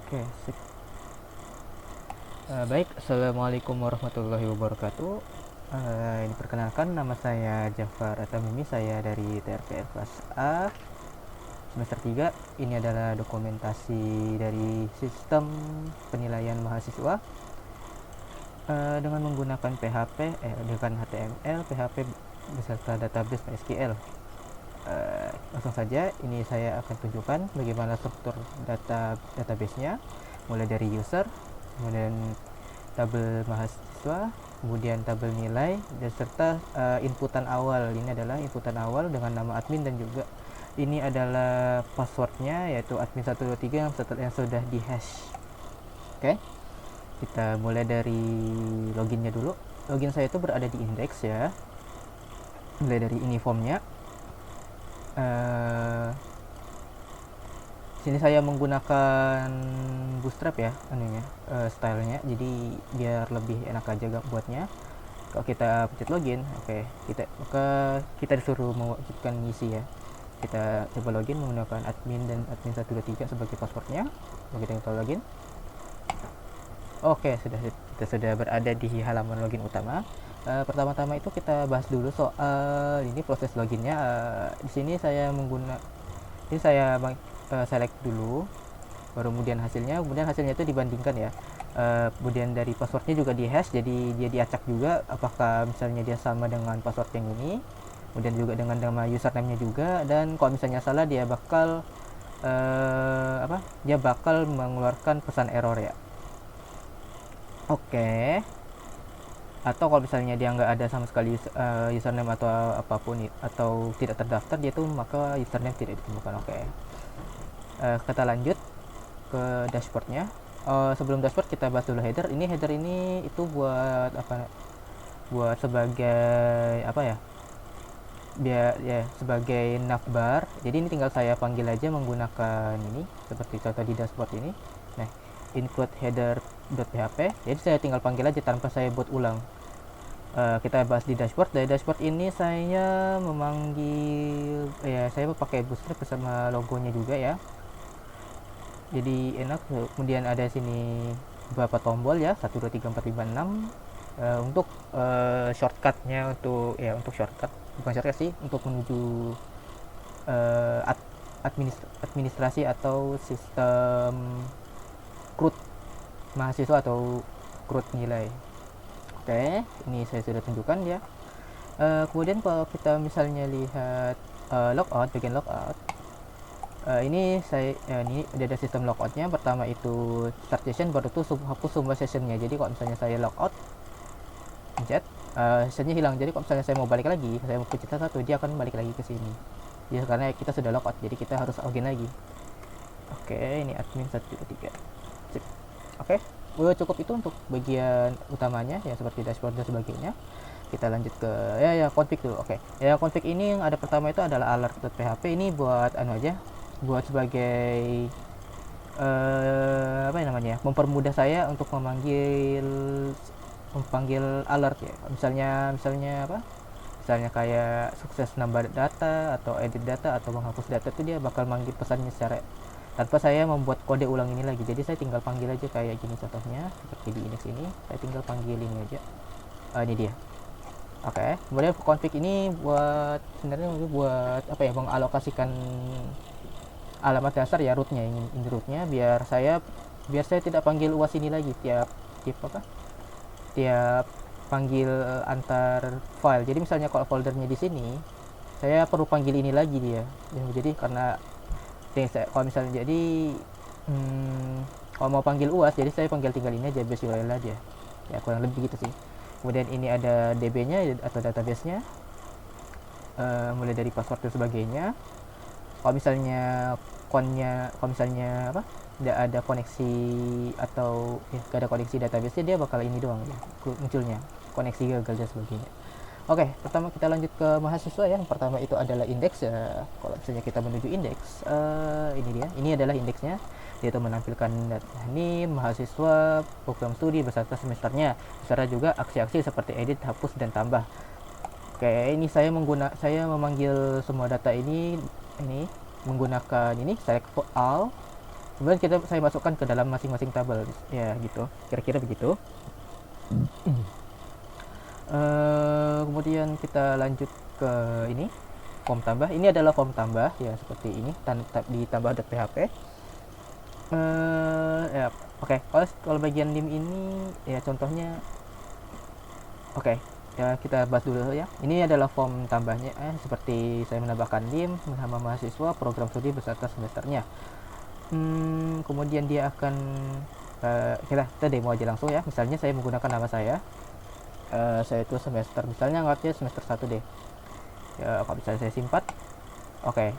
Oke, sip. Baik, assalamualaikum warahmatullahi wabarakatuh. Ini perkenalkan, nama saya Jafar Atamimi, saya dari TRPR kelas A semester 3. Ini adalah dokumentasi dari sistem penilaian mahasiswa dengan menggunakan PHP, dengan HTML, PHP beserta database MySQL. Langsung saja, ini saya akan tunjukkan bagaimana struktur database-nya, mulai dari user, kemudian tabel mahasiswa, kemudian tabel nilai, dan serta inputan awal. Ini adalah inputan awal dengan nama admin, dan juga ini adalah passwordnya, yaitu admin123 yang sudah di hash. Oke, kita mulai dari loginnya dulu. Login saya itu berada di index ya, mulai dari ini formnya. Sini saya menggunakan bootstrap ya, stylenya, jadi biar lebih enak aja buatnya. Kalau kita pencet login, maka kita disuruh mewajibkan ngisi ya. Kita coba login menggunakan admin dan admin123 sebagai passwordnya. Kita login. Oke, kita sudah berada di halaman login utama. Pertama-tama itu kita bahas dulu soal ini proses loginnya. Di sini saya select dulu, baru kemudian hasilnya itu dibandingkan ya. Kemudian dari passwordnya juga di hash, jadi dia diacak juga apakah misalnya dia sama dengan password yang ini, kemudian juga dengan nama username-nya juga, dan kalau misalnya salah dia bakal mengeluarkan pesan error ya. Oke. Atau kalau misalnya dia nggak ada sama sekali username atau apapun atau tidak terdaftar dia tuh, maka username tidak ditemukan. Kita lanjut ke dashboardnya. Sebelum dashboard kita bahas dulu header. Header ini itu buat apa? Buat sebagai apa ya? Biar ya sebagai navbar. Jadi ini tinggal saya panggil aja menggunakan ini, seperti contoh di dashboard ini. Nah, include header.php. Jadi saya tinggal panggil aja tanpa saya buat ulang. Kita bahas di dashboard. Dari dashboard ini saya memanggil saya pakai bootstrap bersama logonya juga ya. Jadi enak. Kemudian ada sini beberapa tombol ya, 1 2 3 4 5 6 untuk shortcutnya, untuk shortcut, bukan shortcut sih, untuk menuju administrasi atau sistem CRUD mahasiswa atau CRUD nilai. Oke, ini saya sudah tunjukkan ya. Kemudian kalau kita misalnya lihat bagian logout, ini ada sistem logoutnya. Pertama itu start session, baru itu hapus semua sessionnya. Jadi kalau misalnya saya logout, pencet, sessionnya hilang. Jadi kalau misalnya saya mau balik lagi, saya mau pencet satu, dia akan balik lagi ke sini. Ya, karena kita sudah logout, jadi kita harus login lagi. Oke, ini admin 123. Sip. Oke, cukup itu untuk bagian utamanya ya, seperti dashboard dan sebagainya. Kita lanjut ke config dulu. Config ini yang ada pertama itu adalah alert.php. Ini buat buat sebagai mempermudah saya untuk memanggil alert ya. Misalnya kayak sukses nambah data atau edit data atau menghapus data, itu dia bakal manggil pesannya secara tanpa saya membuat kode ulang ini lagi. Jadi saya tinggal panggil aja kayak gini contohnya, seperti di index ini. Saya tinggal panggil ini aja. Ini dia. Kemudian config ini sebenarnya buat mengalokasikan alamat dasar ya, rootnya, biar saya tidak panggil uas ini lagi tiap panggil antar file. Jadi misalnya kalau foldernya di sini, saya perlu panggil ini lagi dia. Jadi karena kalau misalnya kalau mau panggil uas, jadi saya tinggal ini aja, base URL aja ya, kurang lebih gitu sih. Kemudian ini ada DB-nya atau database-nya, mulai dari password dan sebagainya. Kalau misalnya tidak ada koneksi atau tidak ada koneksi database-nya, dia bakal ini doang ya munculnya, koneksi gagal dan sebagainya. Pertama kita lanjut ke mahasiswa ya. Yang pertama itu adalah indeks ya. Kalau misalnya kita menuju indeks, ini dia. Ini adalah indeksnya. Dia itu menampilkan ini mahasiswa, program studi beserta semesternya, beserta juga aksi-aksi seperti edit, hapus, dan tambah. Ini saya memanggil semua data ini menggunakan select all. Kemudian saya masukkan ke dalam masing-masing tabel ya, gitu kira-kira begitu. Kemudian kita lanjut ke ini, form tambah. Ini adalah form tambah ya, seperti ini, ditambah.php. Ya, oke. Kalau bagian dim ini ya contohnya, oke. Ya, kita bahas dulu ya. Ini adalah form tambahnya, seperti saya menambahkan dim nama mahasiswa, program studi beserta semesternya. Kemudian dia akan kita demo aja langsung ya. Misalnya saya menggunakan nama saya itu semester, misalnya anggapnya semester 1 deh ya. Kalau misalnya saya simpan, oke.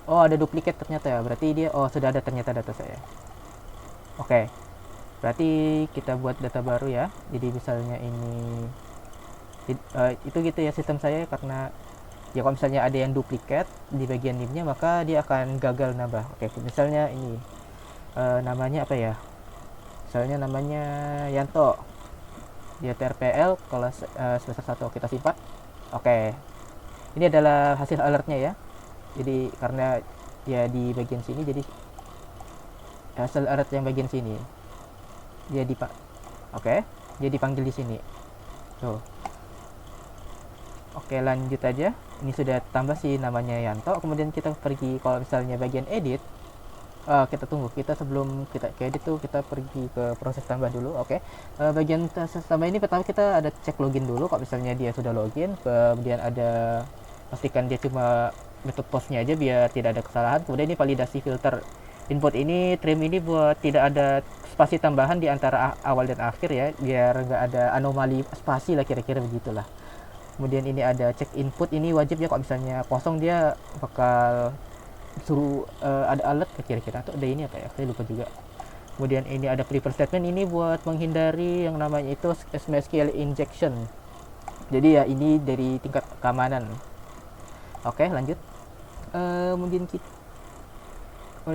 Oh, ada duplikat ternyata ya, berarti dia sudah ada ternyata data saya. Oke, berarti kita buat data baru ya. Jadi misalnya ini itu gitu ya sistem saya, karena ya kalau misalnya ada yang duplikat di bagian nimnya maka dia akan gagal nambah. Oke, misalnya ini namanya apa ya, misalnya namanya Yanto, dia TRPL kelas semester 1, kita simpan. Oke, ini adalah hasil alertnya ya. Jadi karena ya di bagian sini, jadi hasil alert yang bagian sini dia dia dipanggil di sini tuh. Oke, lanjut aja. Ini sudah tambah sih namanya Yanto. Kemudian kita pergi, kalau misalnya bagian edit, kita tunggu, sebelum kita ke edit tuh kita pergi ke proses tambah dulu. Oke. Bagian proses tambah ini pertama kita ada cek login dulu. Kalau misalnya dia sudah login, kemudian ada pastikan dia cuma metode postnya aja biar tidak ada kesalahan. Kemudian ini validasi filter input ini, trim ini buat tidak ada spasi tambahan di antara awal dan akhir ya, biar nggak ada anomali spasi lah, kira-kira begitulah. Kemudian ini ada cek input, ini wajib ya, kalau misalnya kosong dia bakal suruh ada alert kira-kira, atau ada ini apa ya, saya lupa juga. Kemudian ini ada prefer statement, ini buat menghindari yang namanya itu MySQL injection. Jadi ya ini dari tingkat keamanan. Oke, lanjut. Kemudian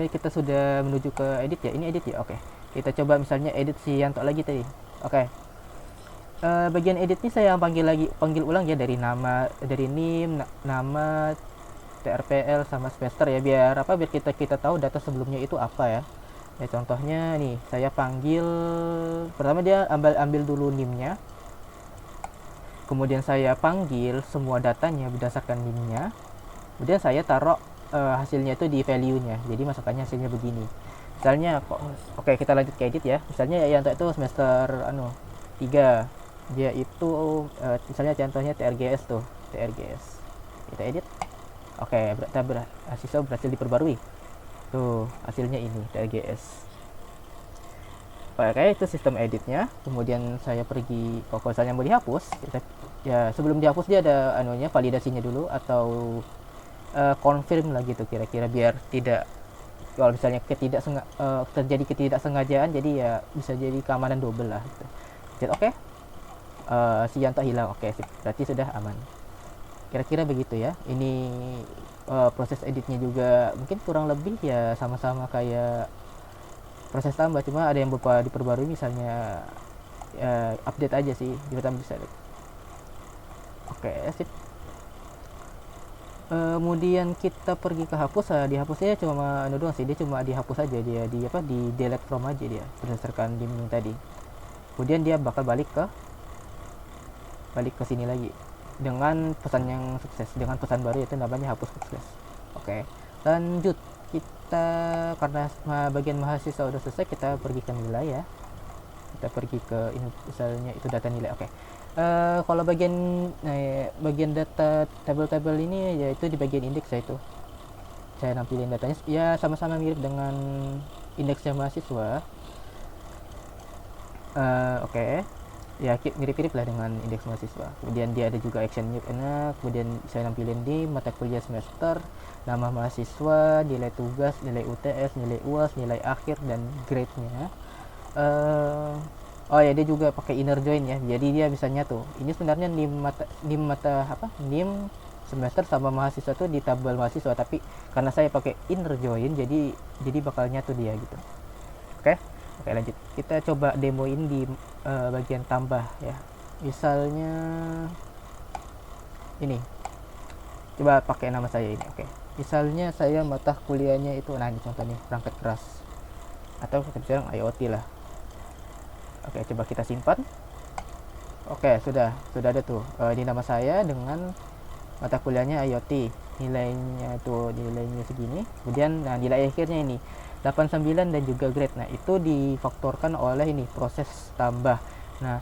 kita sudah menuju ke edit ya, ini edit ya. Oke, kita coba misalnya edit si Yanto lagi tadi. Oke. Bagian edit ini saya panggil ulang ya, dari nim, nama, TRPL sama semester ya, biar kita tahu data sebelumnya itu apa ya. Ya contohnya nih, saya panggil pertama dia ambil dulu nimnya. Kemudian saya panggil semua datanya berdasarkan nimnya. Kemudian saya taruh hasilnya itu di value-nya. Jadi masukannya hasilnya begini. Misalnya oke, kita lanjut ke edit ya. Misalnya yang itu semester 3. Dia itu misalnya contohnya TRGS tuh, TRGS. Kita edit. Oke, siswa berhasil diperbarui. Tuh, hasilnya ini TRGS. Oke, itu sistem editnya. Kemudian saya pergi, kalau misalnya mau dihapus, ya sebelum dihapus dia ada validasinya dulu, atau confirm lah gitu kira-kira, biar tidak, kalau misalnya terjadi ketidaksengajaan, jadi ya bisa jadi keamanan double lah gitu. Oke. Si Yanto hilang. Oke, berarti sudah aman. Kira-kira begitu ya. Ini proses editnya juga mungkin kurang lebih ya sama-sama kayak proses tambah, cuma ada yang berupa diperbarui, misalnya update aja sih, bisa. Oke, sip. Kemudian kita pergi ke hapus. Dihapusnya cuma doang sih, dia cuma dihapus aja, dia di delete from aja dia berdasarkan dim tadi. Kemudian dia bakal balik ke sini lagi dengan pesan yang sukses, dengan pesan baru yaitu namanya hapus sukses. Oke, lanjut. Kita karena bagian mahasiswa udah selesai, kita pergi ke nilai ya. Kita pergi ke ini, misalnya itu data nilai. Oke. Kalau bagian data tabel-tabel ini yaitu di bagian indeks, yaitu saya nampilin datanya ya sama-sama mirip dengan indeksnya mahasiswa. Oke. Ya mirip-mirip lah dengan indeks mahasiswa. Kemudian dia ada juga action new, kemudian saya nampilin di mata kuliah semester, nama mahasiswa, nilai tugas, nilai UTS, nilai UAS, nilai akhir, dan grade-nya. Oh ya, dia juga pakai inner join ya, jadi dia bisa nyatu. Ini sebenarnya nim semester sama mahasiswa tuh di tabel mahasiswa, tapi karena saya pakai inner join, jadi bakal nyatu dia gitu. Oke, lanjut. Kita coba demoin di bagian tambah ya. Misalnya ini. Coba pakai nama saya ini. Oke. Misalnya saya mata kuliahnya itu, ini contohnya perangkat keras. atau kita bilang IoT lah. Oke, coba kita simpan. Oke, sudah ada tuh. Ini nama saya dengan mata kuliahnya IoT. Nilainya segini. Kemudian nilai akhirnya ini 89 dan juga grade. Nah, itu difaktorkan oleh ini proses tambah. Nah,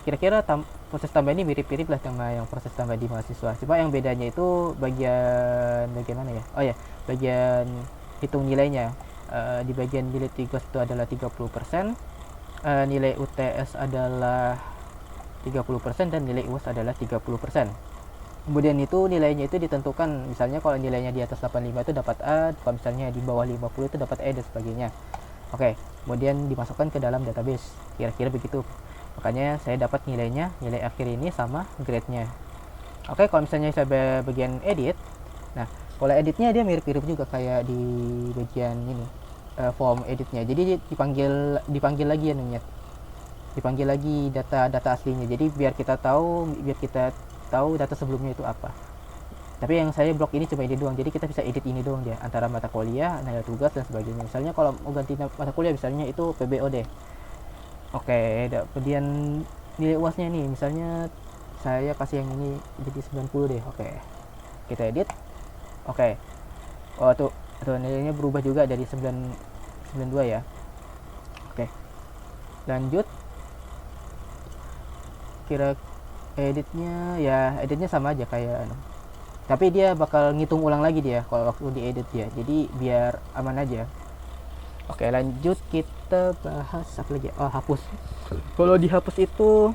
kira-kira proses tambah ini mirip-mirip lah sama yang proses tambah di mahasiswa. Cuma yang bedanya itu bagian mana ya? Oh ya, bagian hitung nilainya. Di bagian nilai tugas itu adalah 30%, nilai UTS adalah 30% dan nilai UAS adalah 30%. Kemudian itu nilainya itu ditentukan, misalnya kalau nilainya di atas 85 itu dapat A, kalau misalnya di bawah 50 itu dapat E dan sebagainya. Oke, kemudian dimasukkan ke dalam database, kira-kira begitu. Makanya saya dapat nilai akhir ini sama grade-nya. Oke, kalau misalnya saya bagian edit, nah kalau editnya dia mirip-mirip juga kayak di bagian ini, form editnya. Jadi dipanggil lagi anunya, dipanggil lagi data aslinya. Jadi biar kita tahu data sebelumnya itu apa. Tapi yang saya blok ini cuma ini doang, jadi kita bisa edit ini doang dia, antara mata kuliah, nilai tugas dan sebagainya. Misalnya kalau mau ganti mata kuliah, misalnya itu PBOD. Oke, kemudian nilai UASnya nih, misalnya saya kasih yang ini jadi 90 deh. Oke, kita edit. Oke, oh tuh nilainya berubah juga dari 92 ya. Oke, lanjut. Kira editnya sama aja kayak tapi dia bakal ngitung ulang lagi dia kalau waktu diedit dia, jadi biar aman aja. Oke, lanjut kita bahas apa lagi. Hapus. Kalau dihapus itu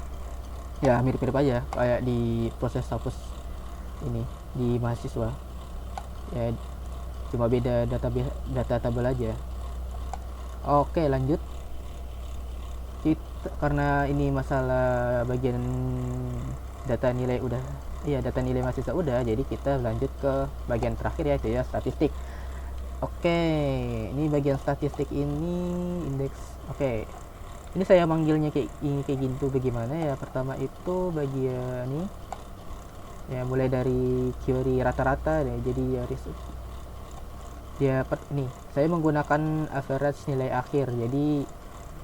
ya mirip-mirip aja kayak di proses hapus ini di mahasiswa ya, cuma beda data tabel aja. Oke, lanjut. Karena ini masalah bagian data nilai mahasiswa udah, jadi kita lanjut ke bagian terakhir yaitu ya statistik. Oke, ini bagian statistik ini indeks. Oke, ini saya manggilnya kayak gini tuh bagaimana ya. Pertama itu bagian ini ya, mulai dari teori rata-rata deh, jadi ya ini saya menggunakan average nilai akhir, jadi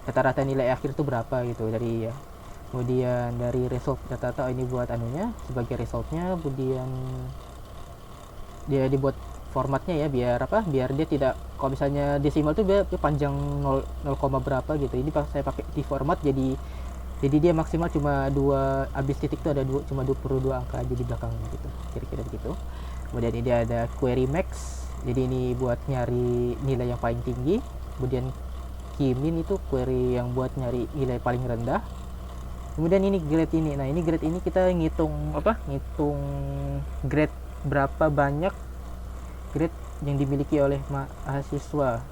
rata-rata nilai akhir itu berapa gitu dari ya. Kemudian dari result data ini buat anunya sebagai resultnya, kemudian dia dibuat formatnya ya biar dia tidak, kalau misalnya desimal tuh dia panjang 0, berapa gitu. Ini saya pakai di format jadi dia maksimal cuma 2, habis titik itu ada cuma 22 angka aja di belakangnya gitu, kira-kira begitu. Kemudian ini ada query max, jadi ini buat nyari nilai yang paling tinggi. Kemudian Key-min itu query yang buat nyari nilai paling rendah. Kemudian ini grade ini. Nah, ini grade ini kita ngitung grade berapa banyak grade yang dimiliki oleh mahasiswa.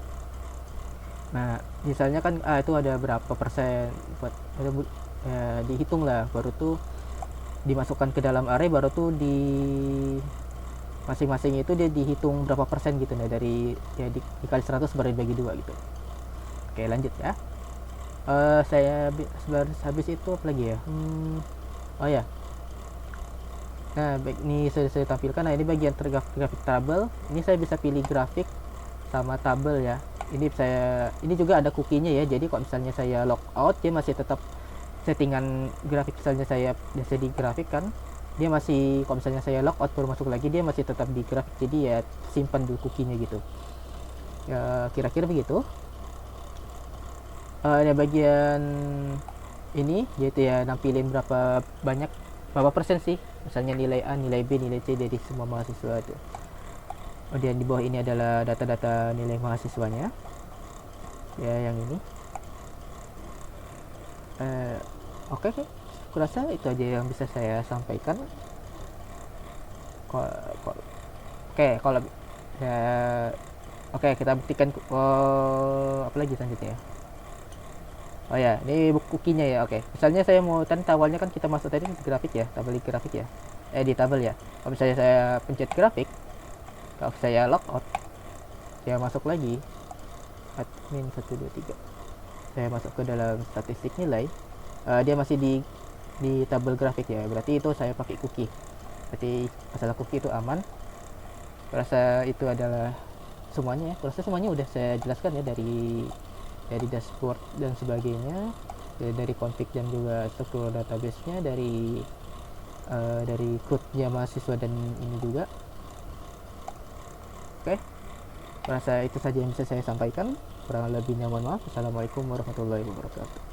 Nah, misalnya kan itu ada berapa persen buat dihitung lah, baru tuh dimasukkan ke dalam array, baru tuh di masing-masing itu dia dihitung berapa persen gitu. Nah, dari ya dikali 100 baru dibagi 2 gitu. Oke, lanjut ya. Saya habis itu apa lagi ya? Oh ya. Nah, ini sudah saya tampilkan. Nah, ini bagian grafik tabel. Ini saya bisa pilih grafik sama tabel ya. Ini juga ada cookie-nya ya. Jadi kalau misalnya saya logout, dia masih tetap settingan grafik. Misalnya saya biasa di grafik kan, dia masih, kalau misalnya saya logout baru masuk lagi, dia masih tetap di grafik. Jadi ya simpan dulu cookie-nya gitu. Ya, kira-kira begitu. Ada bagian ini yaitu ya nampilin berapa persen sih, misalnya nilai A, nilai B, nilai C dari semua mahasiswa itu. Kemudian di bawah ini adalah data-data nilai mahasiswanya ya, yang ini. Oke, kurasa itu aja yang bisa saya sampaikan. Kalau ya kita buktikan apa lagi selanjutnya ya. Oh ya, ini cookie-nya ya. Oke, misalnya saya mau awalnya kan kita masuk tadi di grafik ya, tabel di grafik ya, di tabel ya. Kalau misalnya saya pencet grafik, kalau saya logout, saya masuk lagi admin 123, saya masuk ke dalam statistik nilai, dia masih di tabel grafik ya. Berarti itu saya pakai cookie. Berarti masalah cookie itu aman. Rasa itu adalah semuanya ya, proses semuanya udah saya jelaskan ya, dari dashboard dan sebagainya, dari config dan juga struktur database-nya, dari code-nya mahasiswa dan ini juga. Oke, merasa itu saja yang bisa saya sampaikan. Kurang lebihnya mohon maaf. Assalamualaikum warahmatullahi wabarakatuh.